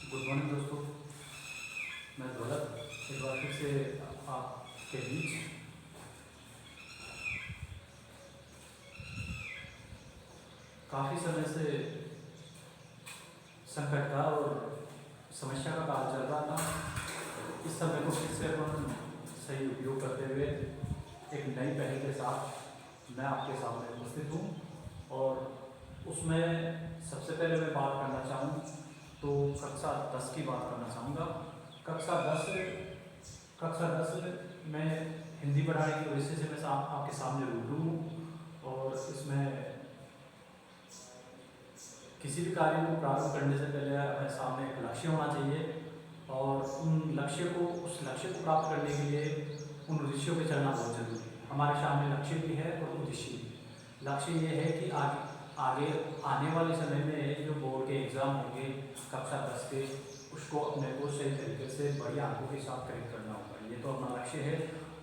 Good morning दोस्तों। मैं दौलत एक बार फिर से आपके बीच काफ़ी समय से संकट का और समस्या का काल चल रहा था। इस समय को फिर से अपन सही उपयोग करते हुए एक नई पहल के साथ मैं आपके सामने उपस्थित हूँ। और उसमें सबसे पहले मैं बात करना चाहूँ तो कक्षा 10 की बात करना चाहूँगा। कक्षा 10 में हिंदी पढ़ाने की वजह से मैं आपके सामने रूबरू हूँ। और इसमें किसी भी कार्य को प्रारंभ करने से पहले हमारे सामने एक लक्ष्य होना चाहिए और उस लक्ष्य को प्राप्त करने के लिए उन उद्देश्यों पे चलना बहुत जरूरी है। हमारे सामने लक्ष्य भी है और उद्देश्य भी। लक्ष्य ये है कि आगे आने वाले समय में जो बोर्ड के एग्ज़ाम होंगे कक्षा 10 के, उसको अपने को सही तरीके से बढ़िया अंकों के साथ करेक्ट करना होगा। ये तो अपना लक्ष्य है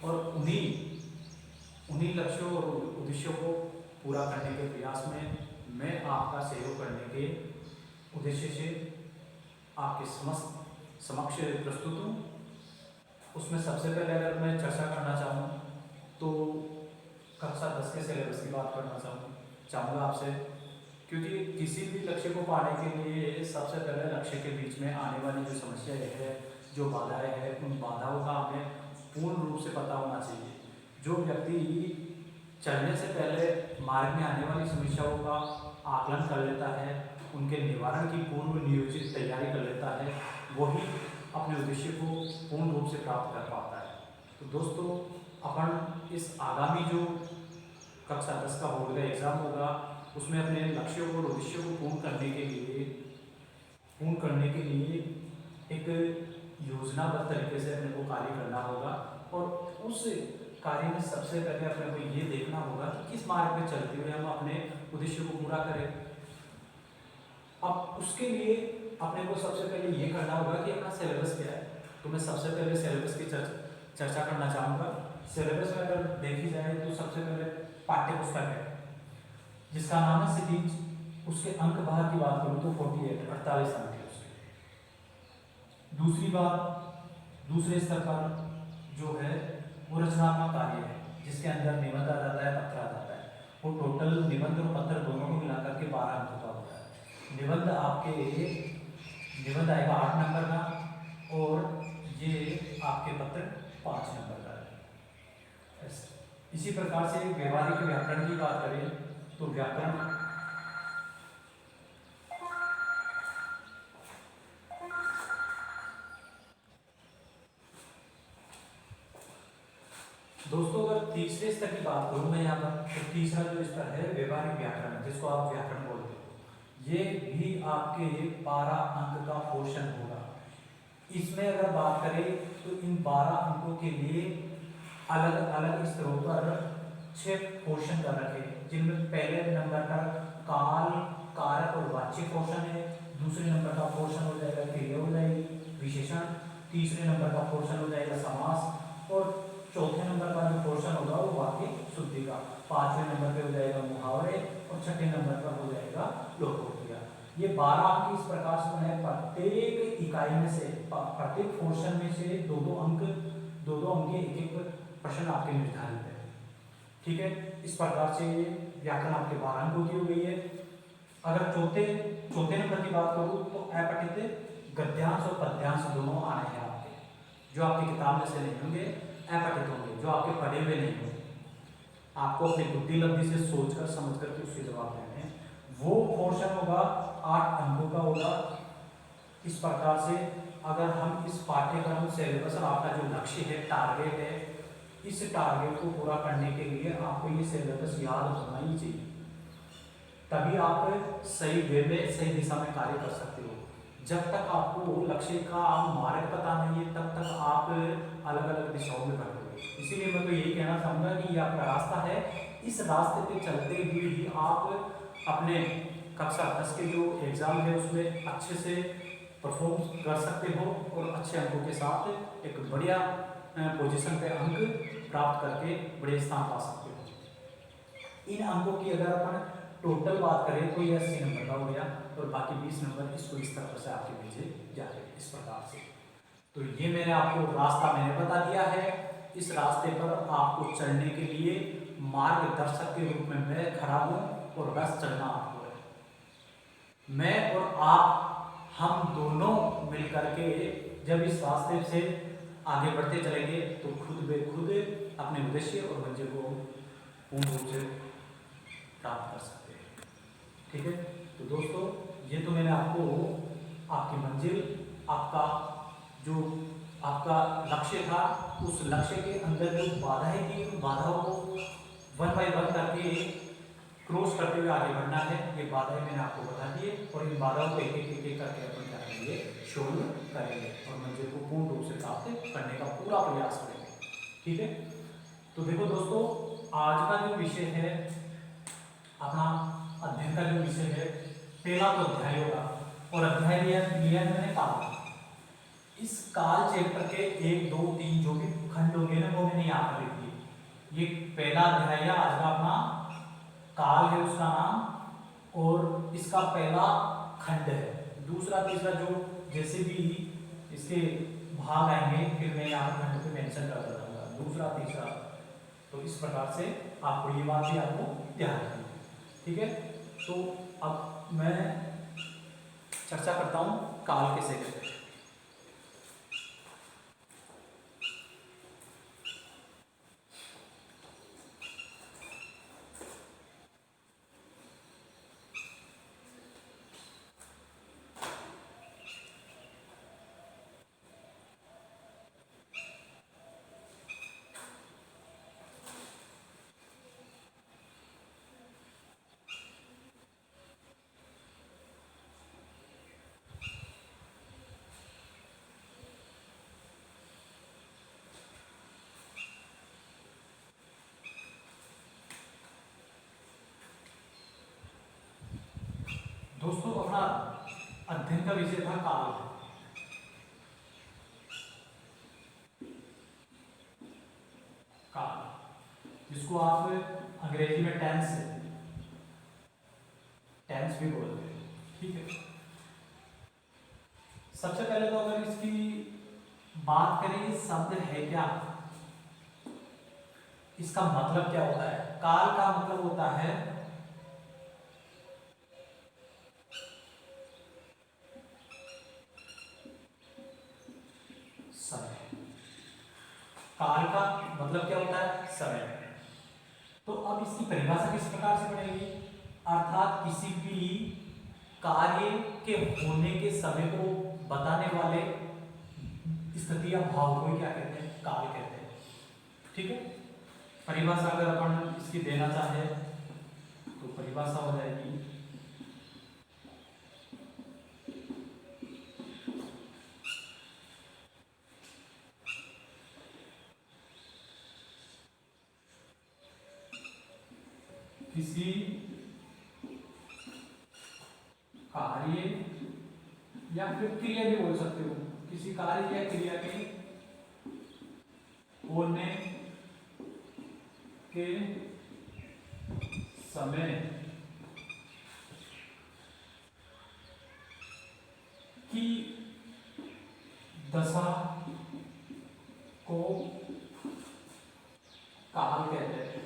और उन्हीं लक्ष्यों और उद्देश्यों को पूरा करने के प्रयास में मैं आपका सहयोग करने के उद्देश्य से आपके समक्ष प्रस्तुत हूँ। उसमें सबसे पहले अगर मैं चर्चा करना चाहूँ तो कक्षा 10 के सिलेबस की बात करना चाहूँगा आपसे, क्योंकि किसी भी लक्ष्य को पाने के लिए सबसे पहले लक्ष्य के बीच में आने वाली जो समस्याएं है, जो बाधाएं हैं, उन बाधाओं का हमें पूर्ण रूप से पता होना चाहिए। जो व्यक्ति चलने से पहले मार्ग में आने वाली समस्याओं का आकलन कर लेता है, उनके निवारण की पूर्व नियोजित तैयारी कर लेता है, वही अपने उद्देश्य को पूर्ण रूप से प्राप्त कर पाता है। तो दोस्तों, अपन इस आगामी जो कक्षा 10 का बोर्ड का एग्ज़ाम होगा उसमें अपने लक्ष्यों और उद्देश्यों को पूर्ण करने के लिए एक योजनाबद्ध तरीके से अपने को कार्य करना होगा। और उस कार्य में सबसे पहले अपने को ये देखना होगा कि किस मार्ग में चलते हुए हम अपने उद्देश्य को पूरा करें। अब उसके लिए अपने को सबसे पहले ये करना होगा कि अपना सिलेबस क्या है। तो मैं सबसे पहले सिलेबस की चर्चा करना चाहूँगा। सिलेबस में अगर देखी जाए तो सबसे पहले पाठ्य पुस्तक है जिसका नाम है सिटीज। उसके अंक बाहर की बात करूँ तो 48 अंक है उसके। दूसरी बात, दूसरे स्तर पर जो है वो रचनात्मक कार्य है जिसके अंदर निबंध आ जाता है, पत्र आ जाता है। वो टोटल निबंध और पत्र दोनों को मिलाकर के 12 अंकों का होता है। निबंध आएगा 8 नंबर का और ये आपके पत्र 5 नंबर का है। इसी प्रकार से व्यवहारिक व्याकरण की बात करें तो व्याकरण दोस्तों, अगर तीसरे स्तर की बात करूं मैं यहाँ पर, तो तीसरा जो स्तर है व्यवहारिक व्याकरण, जिसको आप व्याकरण बोलते हो, ये भी आपके 12 अंक का पोर्शन होगा। इसमें अगर बात करें तो इन 12 अंकों के लिए अलग अलग स्तरों पर 6 पोर्शन कर रखे, जिनमें पहले नंबर पर काल, कारक और वाच्य पोर्शन है। दूसरे नंबर का पोर्शन हो जाएगा क्रिया हो जाएगी, विशेषण। तीसरे नंबर का पोर्शन हो जाएगा समास और चौथे नंबर का जो पोर्शन होगा वो वाक्य शुद्धि का। 5वें नंबर पे हो जाएगा मुहावरे और छठे नंबर पर हो जाएगा लोकोक्तियां। ये 12 अंक इस प्रकार से बने, प्रत्येक इकाई में से, प्रत्येक पोर्शन में से दो दो अंक के एक एक प्रश्न आपके निर्धारित है। ठीक है, इस प्रकार से व्याकरण आपके 12 अंकों की हो गई है। अगर चौथे नंबर की बात करूं तो अपठित गद्यांश और पद्यांश दोनों आने हैं आपके, जो आपकी किताब में से नहीं होंगे, अपठित होंगे, जो आपके पढ़े हुए नहीं होंगे। आपको अपनी बुद्धि लब्धि से सोचकर समझकर के उसके जवाब देने हैं। वो पोर्शन होगा 8 अंकों का होगा। इस प्रकार से अगर हम इस पाठ्यक्रम सिलेबस, आपका जो लक्ष्य है, टारगेट है, इस टारगेट को पूरा करने के लिए आपको ये सिलेबस याद होना ही चाहिए, तभी आप सही वे में, सही दिशा में कार्य कर सकते हो। जब तक आपको लक्ष्य का मार्ग पता नहीं है तब तक आप अलग अलग दिशाओं में बढ़ोगे। इसीलिए मैं तो यही कहना चाहूँगा कि ये आपका रास्ता है, इस रास्ते पे चलते हुए ही आप अपने कक्षा 10 के जो एग्ज़ाम है उसमें अच्छे से परफॉर्म कर सकते हो और अच्छे अंकों के साथ एक बढ़िया पोजीशन पे अंक प्राप्त करके बड़े स्थान पा सकते हो। इन अंकों की अगर अपन टोटल बात करें तो ये 80 नंबर का हो गया और बाकी 20 नंबर इसको इस तरह से आपके भेजे जाते हैं इस प्रकार से। तो ये मैंने आपको रास्ता मैंने बता दिया है। इस रास्ते पर आपको चलने के लिए मार्गदर्शक के रूप में मैं खड़ा हूँ और बस चलना आपको है। मैं और आप हम दोनों मिलकर के जब इस रास्ते से आगे बढ़ते चलेंगे तो खुद ब खुद अपने उद्देश्य और मंजिल को पूर्ण रूप से प्राप्त कर सकते हैं। ठीक है, तो दोस्तों ये तो मैंने आपको आपकी मंजिल, आपका जो आपका लक्ष्य था, उस लक्ष्य के अंदर जो बाधाएं थी, उन बाधाओं को वन बाय वन करके क्रॉस करते हुए आगे बढ़ना है। ये बाधाएं मैंने आपको बता दी है और इन बाधाओं को एक एक करके अपन क्या करेंगे, सोल्व करेंगे और मंजिल को पूर्ण रूप से प्राप्त करने का पूरा प्रयास करेंगे। ठीक है, तो देखो दोस्तों, आज का जो विषय है अपना अध्ययन का जो विषय है, पहला तो अध्याय होगा और अध्याय लिया मैंने काल। इस काल चैप्टर के 1, 2, 3 जो भी खंड होंगे ना वो मैंने यहाँ पर लिख दिए। ये पहला अध्याय है आज का अपना, काल है उसका नाम और इसका पहला खंड है। दूसरा तीसरा जो जैसे भी इसके भाग आएंगे फिर मैं यहाँ पर खंड पे मेंशन कर दूंगा, दूसरा तीसरा। तो इस प्रकार से आपको ये बात भी आपको ध्यान रखनी है। ठीक है, तो अब मैं चर्चा करता हूँ काल किसे कहते हैं। दोस्तों अपना अध्ययन का विषय था काल। काल जिसको आप अंग्रेजी में टेंस भी बोलते हैं। ठीक है, सबसे पहले तो अगर इसकी बात करें शब्द है क्या, इसका मतलब क्या होता है। काल का मतलब होता है समय। काल का मतलब क्या होता है, समय। तो अब इसकी परिभाषा किस प्रकार से बनेगी, अर्थात किसी भी कार्य के होने के समय को बताने वाले स्थिति या भाव को क्या कहते हैं, काल कहते हैं। ठीक है, परिभाषा अगर अपन इसकी देना चाहे तो परिभाषा हो जाएगी किसी कार्य या फिर क्रिया भी बोल सकते हो, किसी कार्य या क्रिया के होने के समय की दशा को काल कहते हैं।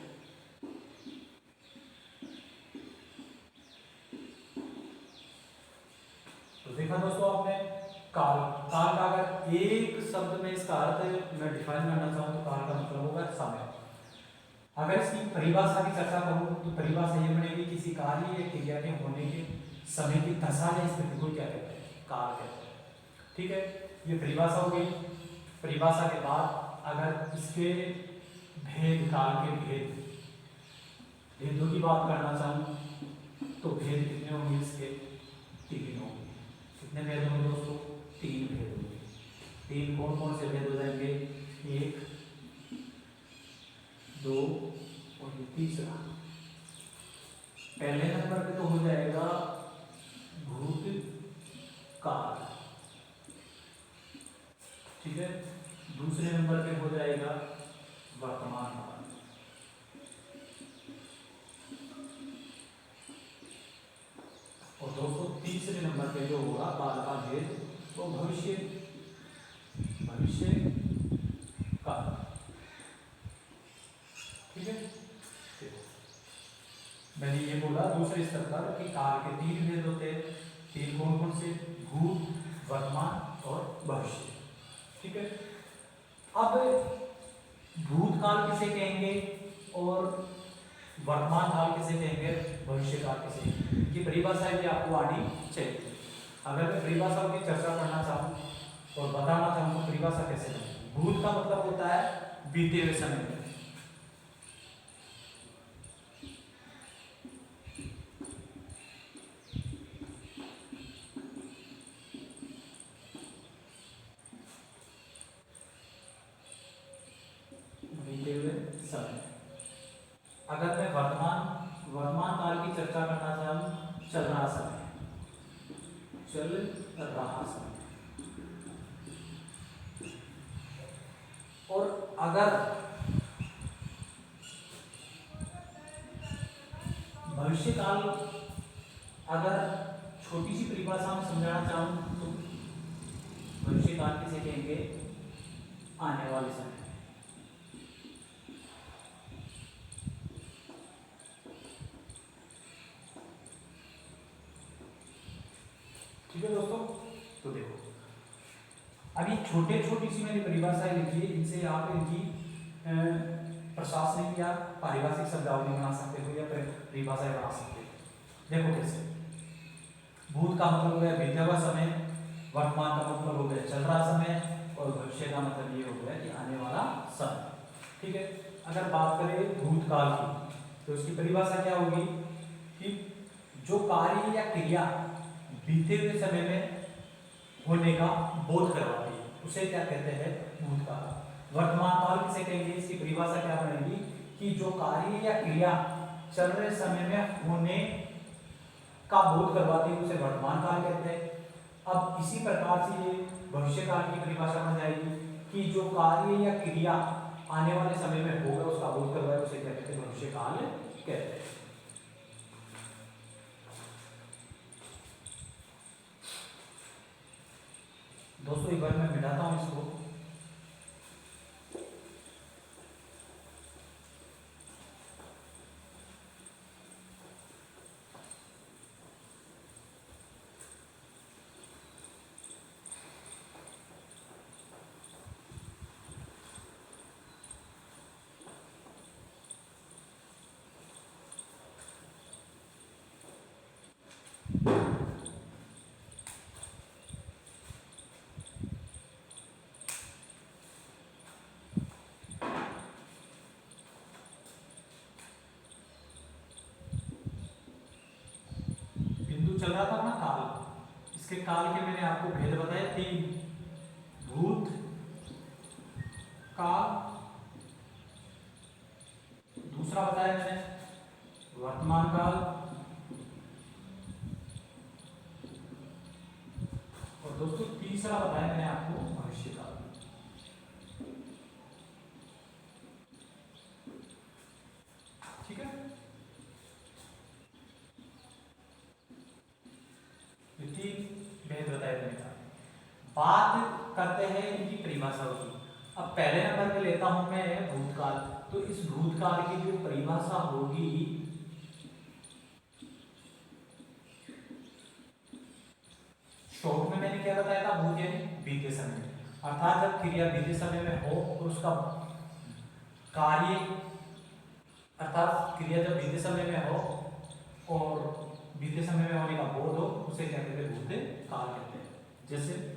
तो देखा दोस्तों आपने काल का अगर एक शब्द में इसका अर्थ मैं डिफाइन करना चाहूँ तो काल का मतलब होगा समय। अगर इसकी परिभाषा की चर्चा करूँ तो परिभाषा ये बनेगी किसी कार्य या क्रिया के होने के समय की दशा या स्थिति को क्या कहते हैं, काल कहते हैं। ठीक है, ये परिभाषा हो गई। परिभाषा के बाद अगर इसके भेद, काल के भेदों की बात करना चाहूँ तो भेद कितने होंगे इसके, 3 होंगे। कितने भेद होंगे दोस्तों, 3 भेद होंगे। 3 कौन कौन से भेद हो जाएंगे, 1, 2 और तीसरा। पहले नंबर पे तो हो जाएगा भूतकाल। ठीक है, दूसरे नंबर पे हो जाएगा वर्तमान काल। तीसरे नंबर पे जो होगा काल का भेद वो भविष्य काल। ठीक है, मैंने ये बोला दूसरे स्तर पर कि काल के 3 भेद होते हैं। 3 कौन कौन से? भूत, वर्तमान और भविष्य। ठीक है, अब भूतकाल किसे कहेंगे और वर्तमान काल किसे कहेंगे, भविष्य काल किसे कहेंगे, ये परिभाषा भी आपको आनी चाहिए। अगर मैं परिभाषाओं की चर्चा करना चाहूँ और बताना चाहूँ तो परिभाषा कैसे करें। भूत का मतलब होता है बीते हुए समय में, बीते हुए समय। अगर मैं वर्तमान काल की चर्चा करना चाहूँ, चल रहा समय, चल रहा समय। और अगर भविष्य काल, अगर छोटी सी परिभाषा में समझाना चाहूँ तो भविष्य काल किसे कहेंगे, आने वाले समय। ठीक है दोस्तों, तो देखो अभी छोटी सी मैंने परिभाषाएं लिखी है, इनसे आप इनकी प्रशासनिक या पारिभाषिक शब्दावली बना सकते हो या परिभाषाएं बना सकते हो। देखो कैसे, भूत का मतलब हो गया बीता हुआ समय, वर्तमान का मतलब हो गया चल रहा समय और भविष्य का मतलब ये हो गया कि आने वाला समय। ठीक है, अगर बात करें भूतकाल की तो इसकी परिभाषा क्या होगी कि जो कार्य या क्रिया बीते हुए समय में होने का बोध करवाती है उसे क्या कहते हैं, भूतकाल। वर्तमान काल किसे कहेंगे, इसकी परिभाषा क्या बनेगी कि जो कार्य या क्रिया चल रहे समय में होने का बोध करवाती है उसे वर्तमान काल कहते हैं। अब इसी प्रकार से ये भविष्य काल की परिभाषा बन जाएगी कि जो कार्य या क्रिया आने वाले समय में होगा उसका बोध करवाए उसे क्या कहते हैं, भविष्य काल कहते हैं। दोस्तों एक बार मैं मिटाता हूँ इसको। चल रहा था ना काल, इसके काल के मैंने आपको भेद बताए 3, भूत काल, दूसरा बताया मैंने वर्तमान काल, और दोस्तों तीसरा बताया मैंने आपको भविष्य काल। ठीक है, भेद बताए मैंने। बात करते हैं इनकी परिभाषाओं की। अब पहले नंबर पे लेता हूं मैं भूतकाल, तो इस भूतकाल की जो परिभाषा होगी, शॉर्ट में मैंने क्या बताया था, भूत यानी बीते समय, अर्थात जब क्रिया बीते समय में हो और उसका कार्य, अर्थात क्रिया जब बीते समय में हो और बीते समय में होने का बोध हो उसे क्या कहते हैं, भूत काल कहते हैं। जैसे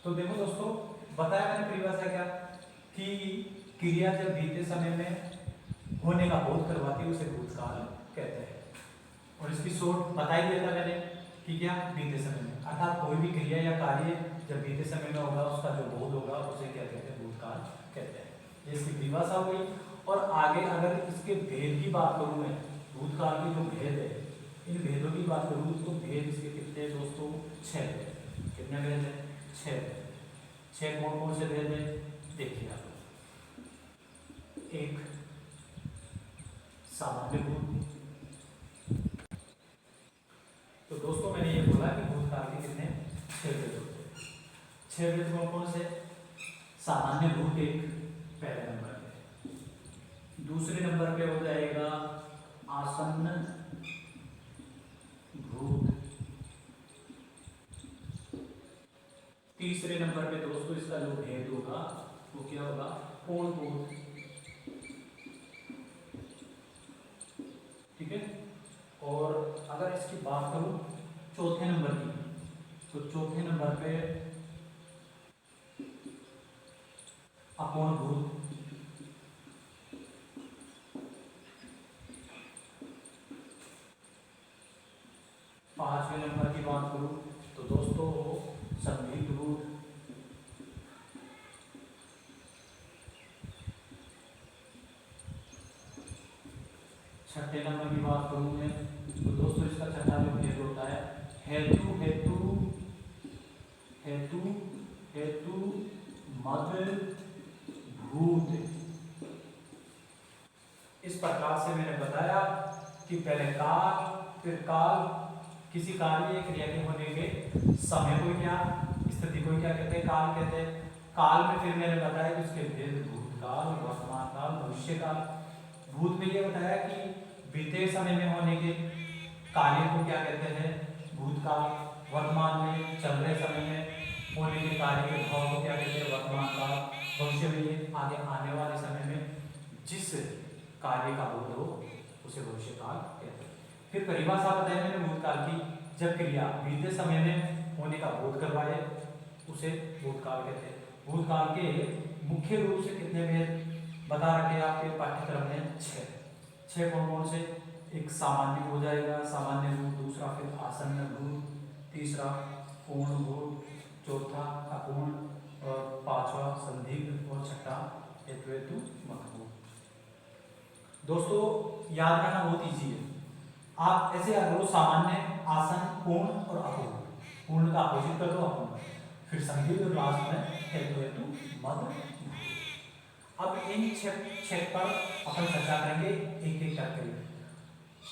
तो देखो दोस्तों, बताया मैंने परिभाषा क्या कि क्रिया जब बीते समय में होने का बोध करवाती है उसे भूतकाल कहते हैं। और इसकी शॉर्ट बता ही दिया था मैंने कि क्या बीते समय में, अर्थात कोई भी क्रिया या कार्य जब बीते समय में होगा उसका जो बोध होगा उसे क्या कहते हैं, भूतकाल कहते हैं। ये इसकी परिभाषा हो गई। और आगे अगर इसके भेद की बात करूं मैं, भूतकाल के जो भेद है, इन भेदों की बात करूं तो भेद इसके कितने हैं दोस्तों, 6 भेद। कितने भेद है, 6 कौन कौन से भेद है देखिए आप। एक सामान्य भूत। तो दोस्तों मैंने ये बोला कि भूतकाल के कितने 6 भेद होते हैं। 6 भेद कौन कौन से, सामान्य भूत एक पहले नंबर पे, दूसरे नंबर पे हो जाएगा आसन्न भूत, तीसरे नंबर पे दोस्तों इसका जो भेद होगा वो क्या होगा, पूर्ण भूत। ठीक है। और अगर इसकी बात करूं चौथे नंबर की, तो चौथे नंबर पे अपूर्ण भूत, पांचवें नंबर की बात करूं तो दोस्तों संदिग्ध भूत, छठे नंबर की बात करूं मैं तो दोस्तों इसका छठा जो भेद होता है हेतु हेतु हेतु हेतु मद भूत। इस प्रकार से मैंने बताया कि पहले काल, फिर काल, किसी कार्य या क्रिया के होने के समय को क्या, स्थिति को क्या कहते हैं, काल कहते हैं। काल में फिर मैंने बताया कि उसके भेद भूतकाल, वर्तमान काल, भविष्य काल। भूत में ये बताया कि बीते समय में होने के कार्य को क्या कहते हैं, भूतकाल। वर्तमान में चल रहे समय में होने के कार्य के भाव को क्या कहते हैं, वर्तमान काल। भविष्य में ये आगे आने वाले समय में जिस कार्य का बोध हो उसे भविष्य काल कहते हैं। फिर परिभाषा बताई मैंने भूतकाल की, जब क्रिया बीते समय में होने का बोध करवाए उसे भूतकाल कहते हैं। भूतकाल के मुख्य रूप से कितने भेद बता रखे हैं आपके पाठ्यक्रम में, 6 कौन कौन से, एक सामान्य हो जाएगा, सामान्य भूत, दूसरा फिर आसन्न भूत, तीसरा पूर्ण भूत, चौथा अपूर्ण और पांचवा संदिग्ध और छठा हेतु हेतु मत भूत। दोस्तों याद रखना बहुत इजी है, आप ऐसे याद करो, सामान्य, आसन्न, पूर्ण और अपूर्ण। पूर्ण का अपोजिट कर दो अपूर्ण, फिर संदिग्ध और लास्ट में हेतु हेतु मद भूत। अब इन 6 पर अपन चर्चा करेंगे एक एक करके।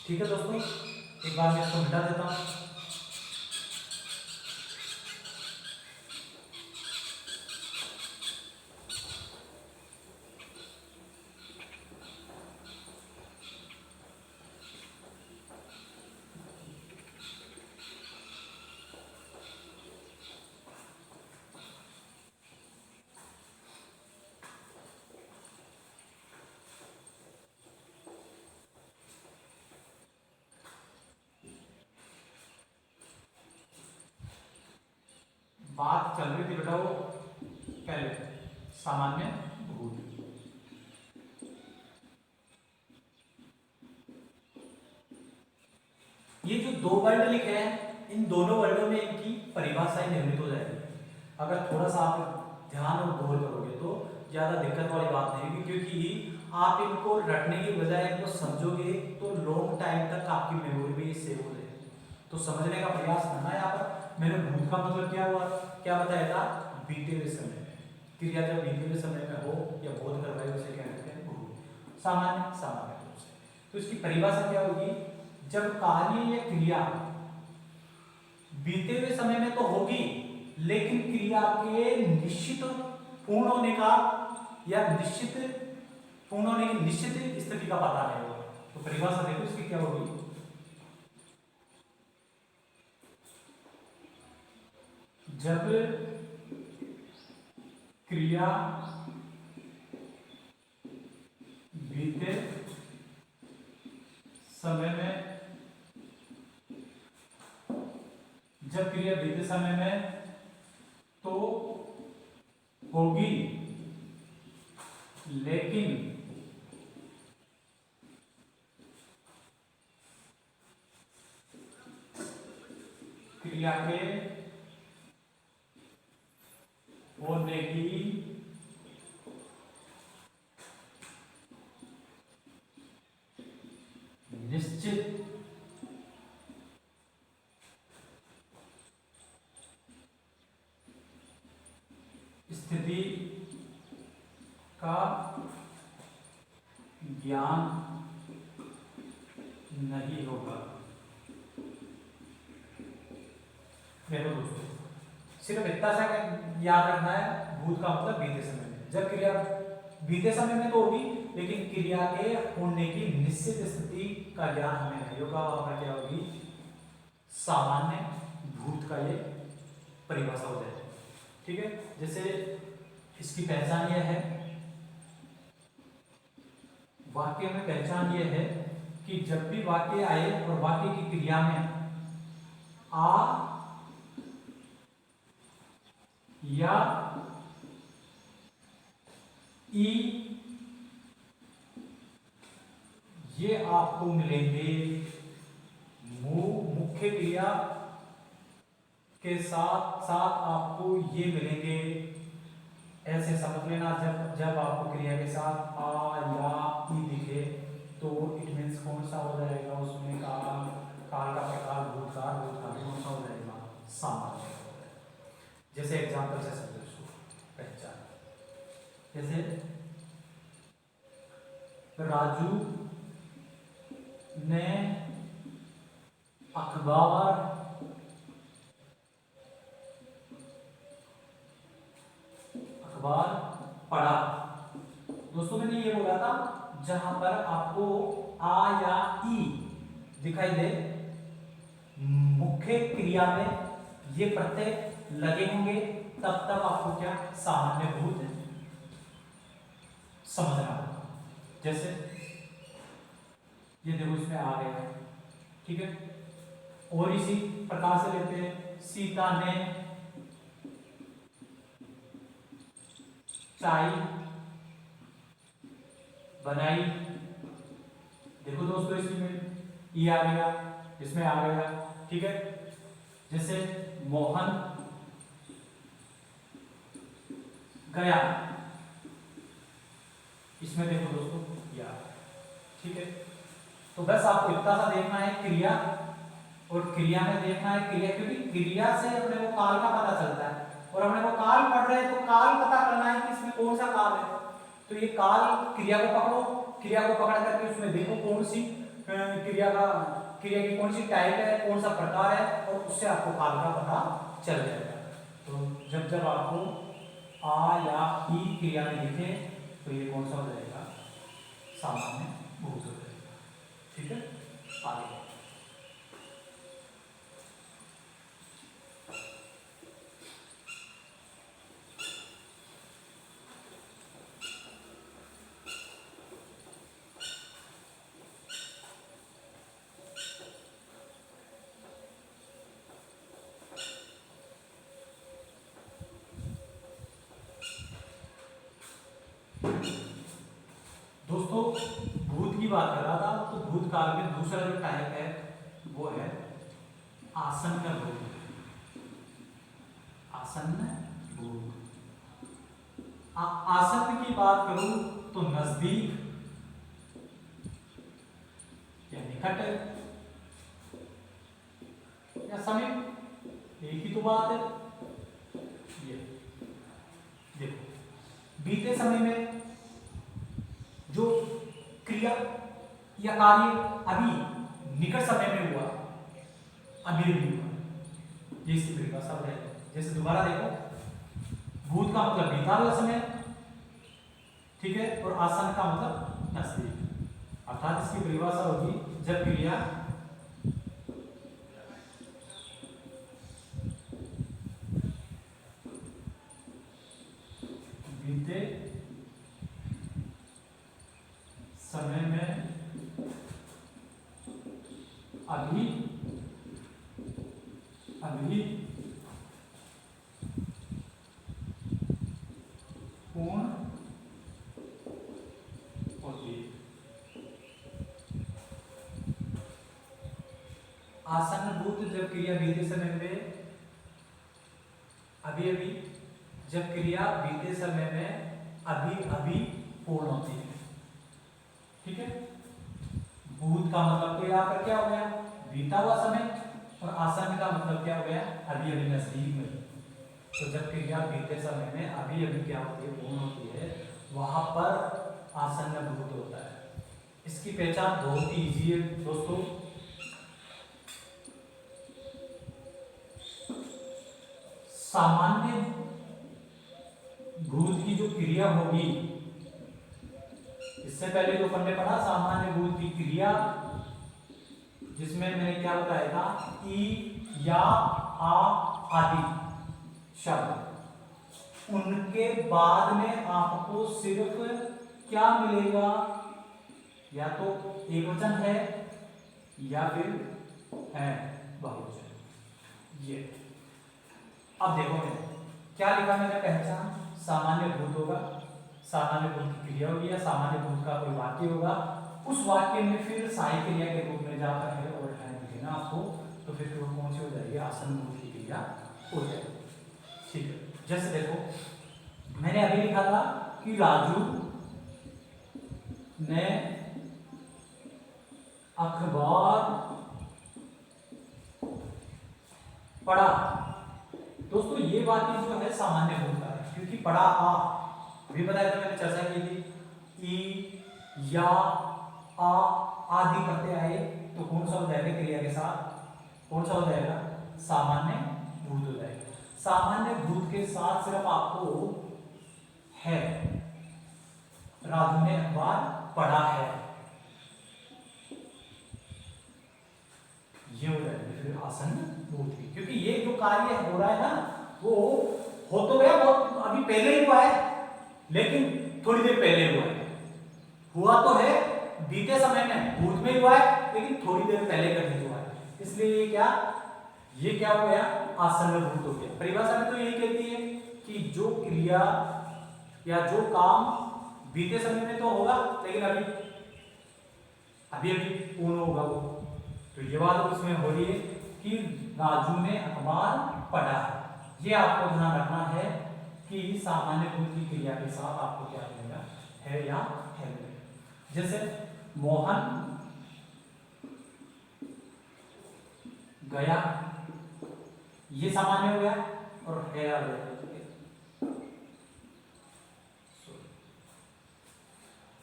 ठीक है दोस्तों, एक बार मैं इसको मिटा देता हूं। बात चल रही थी बेटा वो पहले सामान्य भूत। ये जो 2 वर्ड लिखे हैं इन दोनों वर्डों में इनकी परिभाषाएं निर्मित हो जाएगी। अगर थोड़ा सा आप ध्यान और गौर करोगे तो ज्यादा दिक्कत वाली बात नहीं होगी, क्योंकि आप इनको रटने की बजाय इनको समझोगे तो लॉन्ग टाइम तक आपकी मेमोरी में ये सेव हो जाएगी। तो समझने का प्रयास करना है। यहाँ पर मैंने भूत का मतलब क्या हुआ, क्या बताया था, बीते हुए समय में क्रिया जब बीते हुए समय में हो या बोध करवाए उसे क्या कहते हैं, भूत। सामान्य, सामान्य रूप से। तो इसकी परिभाषा क्या होगी, जब कार्य या क्रिया बीते हुए समय में तो होगी लेकिन क्रिया के निश्चित पूर्ण होने का या निश्चित पूर्ण होने की निश्चित स्थिति का पता नहीं होगा। तो परिभाषा देखो इसकी क्या होगी, जब क्रिया बीते समय में, जब क्रिया बीते समय में तो होगी, लेकिन क्रिया के होने की निश्चित स्थिति का ज्ञान नहीं होगा। देखो दोस्तों, सिर्फ इतना सा याद रखना है, भूत का मतलब बीते समय में। जब क्रिया बीते समय में तो होगी, लेकिन क्रिया के होने की निश्चित स्थिति का ज्ञान हमें नहीं होगा। वहां पर क्या होगी, सामान्य भूत का ये परिभाषा हो जाएगी। ठीक है, जैसे इसकी पहचान यह है, वाक्य में पहचान यह है कि जब भी वाक्य आए और वाक्य की क्रिया में आ या ई ये आपको मिलेंगे मुख्य क्रिया के साथ साथ आपको ये मिलेंगे। ऐसे समझ लेना, जब आपको क्रिया के साथ आ या ई दिखे तो इट मीन्स कौन सा हो जाएगा, उसमें काल का प्रकार भूतकाल, भूतकाल कौन सा हो जाएगा, सामान्य हो जाएगा। जैसे एग्जाम्पल से समझो इसको, पहचान। जैसे राजू ने अखबार पढ़ा। दोस्तों मैंने ये बोला था, जहां पर आपको आ या ई दिखाई दे, मुख्य क्रिया में ये प्रत्यय लगे होंगे, तब आपको क्या सामान्य भूत समझना होगा। जैसे ये देखो, इसमें आ गया है, ठीक है। और इसी प्रकार से लेते हैं, सीता ने चाय बनाई। देखो दोस्तों, इसमें ई आ गया, इसमें आ गया, ठीक है। जैसे मोहन गया, इसमें देखो दोस्तों या, ठीक है। तो बस आपको इतना सा देखना है क्रिया, और क्रिया में देखना है क्रिया, क्योंकि क्रिया से अपने को काल का पता चलता है, और अपने को काल पढ़ रहे हैं तो काल पता करना है कि इसमें कौन सा काल है। तो ये काल क्रिया को पकड़ो, क्रिया को पकड़ करके उसमें देखो कौन सी क्रिया की कौन सी टाइप है, कौन सा प्रकार है, और उससे आपको काल का पता चल जाएगा। तो जब आपको आ या ई क्रिया में दिखे तो ये कौन सा हो जाएगा, सामान्य भूत हो जाएगा। ठीक है, आगे दोस्तों, भूत की बात कर रहा था, तो भूत काल में दूसरा जो टाइप है वो है आसन्न भूत। आसन्न भूत, आसन्न की बात करूं तो नजदीक या निकट या समीप, एक ही तो बात है। ये देखो, बीते समय में जो क्रिया या कार्य अभी निकट समय में हुआ, अभी नहीं हुआ, ये इसकी परिभाषा है। जैसे दोबारा देखो, भूत का मतलब बीता हुआ समय, ठीक है, और आसन का मतलब नजदीक, अर्थात इसकी परिभाषा होगी जब क्रिया बीते समय में अभी क्रिया बीते समय में अभी अभी, जब क्रिया बीते समय में अभी अभी पूर्ण होती है। ठीक है, भूत का मतलब तो यहाँ पर क्या हो गया, बीता हुआ समय, और आसन्न का मतलब क्या हो गया, अभी अभी, नजदीक में। तो जब क्रिया बीते समय में अभी अभी क्या होती है, पूर्ण होती है, वहां पर आसन्न भूत होता है। इसकी पहचान बहुत ही इजी है दोस्तों। सामान्य भूत की जो क्रिया होगी, इससे पहले जो हमने पढ़ा सामान्य भूत की क्रिया, जिसमें मैंने क्या बताया था, ई, या, आ आदि शब्द, उनके बाद में आपको सिर्फ क्या मिलेगा, या तो एकवचन है या फिर है बहुवचन। ये अब देखो मैंने क्या लिखा, मैंने पहचान सामान्य भूत होगा, सामान्य भूत की क्रिया होगी, या सामान्य भूत का कोई वाक्य होगा, उस वाक्य में फिर सहायक क्रिया के रूप में जहां पर है और है दिखेगा आपको, तो फिर वो कौन सी हो जाएगी, आसन्न भूत की क्रिया हो जाएगी। ठीक है, जैसे देखो मैंने अभी लिखा था कि राजू ने अखबार पढ़ा। दोस्तों ये वाक्य जो है सामान्य भूत का है, क्योंकि पढ़ा आ, अभी बताया था, मैंने चर्चा की थी, ई, या, आ आदि प्रत्यय आए तो कौन सा हो जाएगा, क्रिया के साथ कौन सा हो जाएगा, सामान्य भूत हो जाएगा। सामान्य भूत के साथ सिर्फ आपको है, राजू ने अखबार पढ़ा है, ये हो जाएगा फिर आसन्न भूत की, क्योंकि ये जो कार्य हो रहा है ना, वो हो तो गया, बहुत अभी पहले ही हुआ है, लेकिन थोड़ी देर पहले हुआ है, हुआ तो है बीते समय में, भूत में हुआ है, लेकिन थोड़ी देर पहले घटित हुआ है, इसलिए ये क्या हो गया, आसन्न भूत हो गया। परिभाषा में तो यही कहती है कि जो क्रिया या जो काम बीते समय में तो होगा, लेकिन अभी अभी पूर्ण होगा वो। तो ये बात उसमें हो रही है कि राजू ने अखबार पढ़ा है, ये आपको ध्यान रखना है कि सामान्य भूत की क्रिया के साथ आपको क्या मिलेगा, है या है। जैसे मोहन गया, ये सामान्य हो गया, और है आ गया,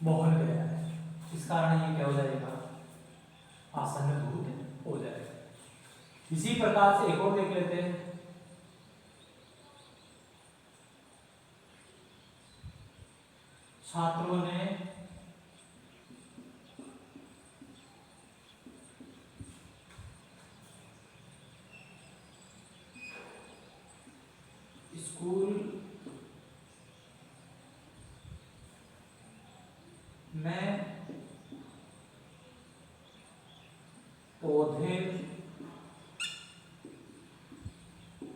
मोहन गया है, इस कारण ये क्या हो जाएगा, आसन्न भूत हो जाएगा। इसी प्रकार से एक और देख लेते हैं, छात्रों ने स्कूल में पौधे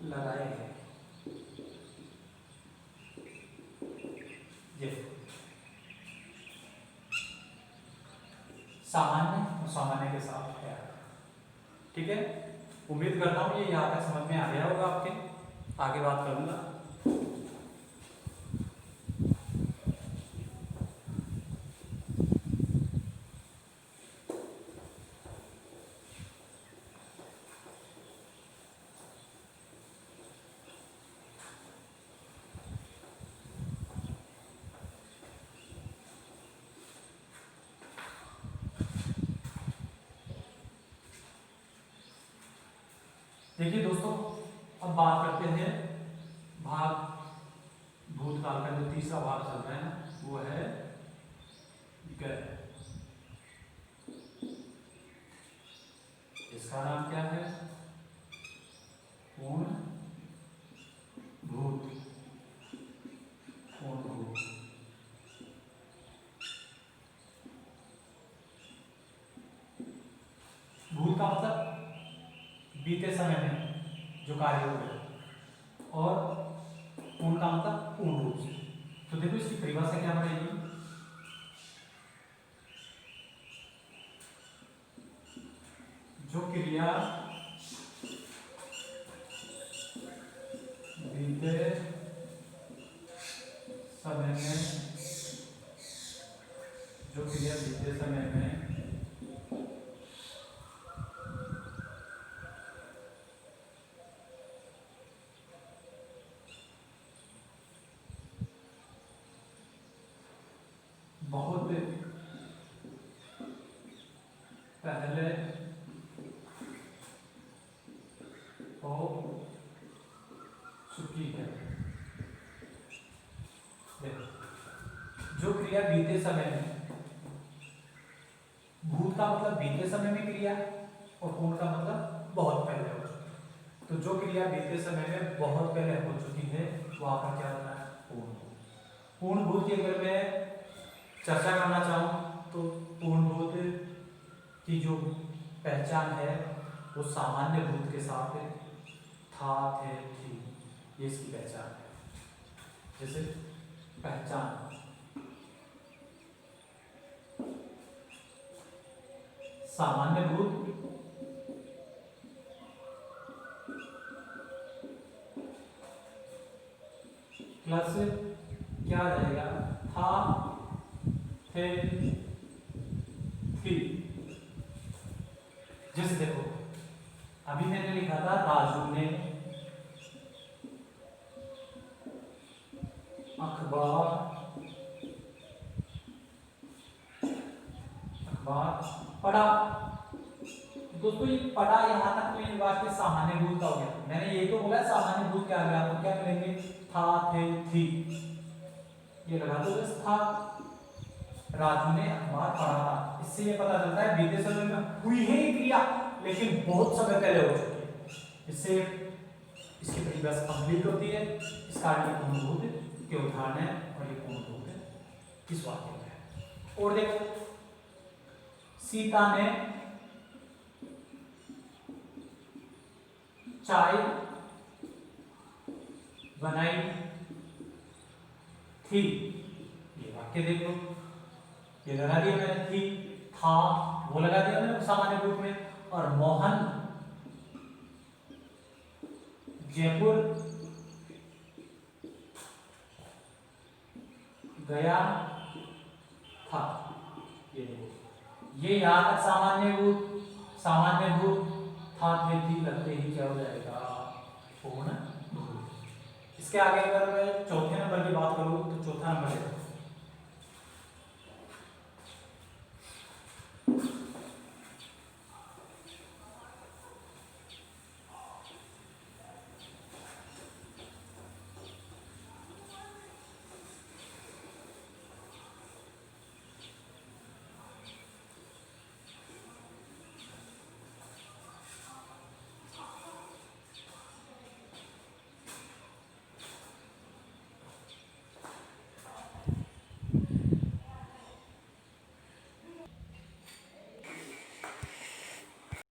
लगाए हैं। ये सामान्य और सामान्य के साथ है। ठीक है, उम्मीद करता हूं ये यहाँ तक समझ में आ गया होगा आपके, आगे बात करूंगा। देखिए दोस्तों, अब बात करते हैं भाग भूतकाल का, जो तीसरा भाग चल रहा है ना, वो है गए। इसका नाम क्या है, पूर्ण भूत। पूर्ण भूत भूत का मतलब बीते समय में जो कार्य हो गया, और पूर्ण का मतलब पूर्ण रूप से। तो देखो इसकी परिभाषा क्या बनेगी, जो क्रिया समय में, जो क्रिया बीते समय में बहुत पहले हो चुकी है। देखो, जो क्रिया बीते समय में, भूत का मतलब बीते समय में क्रिया और पूर्ण का मतलब बहुत पहले हो चुकी है। तो जो क्रिया बीते समय में बहुत पहले हो चुकी है वहां पर क्या होता है? पूर्ण। पूर्ण भूत की अगर मैं चर्चा करना चाहूँ तो पूर्ण भूत की जो पहचान है वो सामान्य भूत के साथ था, थे, थी, ये इसकी पहचान है। जैसे पहचान, सामान्य भूत प्लस क्या रहेगा? था, थे, थी। जैसे देखो, अभी मैंने लिखा था राजू ने अखबार पढ़ा। दोस्तों ये पढ़ा यहाँ तक तो ये वाक्य सामान्य भूत का हो गया। मैंने ये तो बोला सामान्य भूत के आगे आपको क्या मिलेंगे? था, थे, थी। ये लगा दो बस। था, राजू ने अखबार पढ़ा था। इससे ये पता चलता है बीते समय में हुई है ये क्रिया, लेकिन बहुत समय पहले हो चुकी है। इससे इसकी परिभाषा कंप्लीट होती है। इस कारण ये पूर्ण भूत के उदाहरण है और ये पूर्ण भूत इस वाक्य में है। और देखो, सीता ने चाय बनाई थी। ये वाक्य देखो, ये लगा दिया मैंने, थी, था, वो लगा दिया मैंने सामान्य रूप में। और मोहन जयपुर गया था। ये देखो, ये यहां तक सामान्य भूत था, थे, थी लगते ही क्या हो जाएगा? पूर्ण भूत। इसके आगे अगर मैं चौथे नंबर की बात करूं तो चौथा नंबर है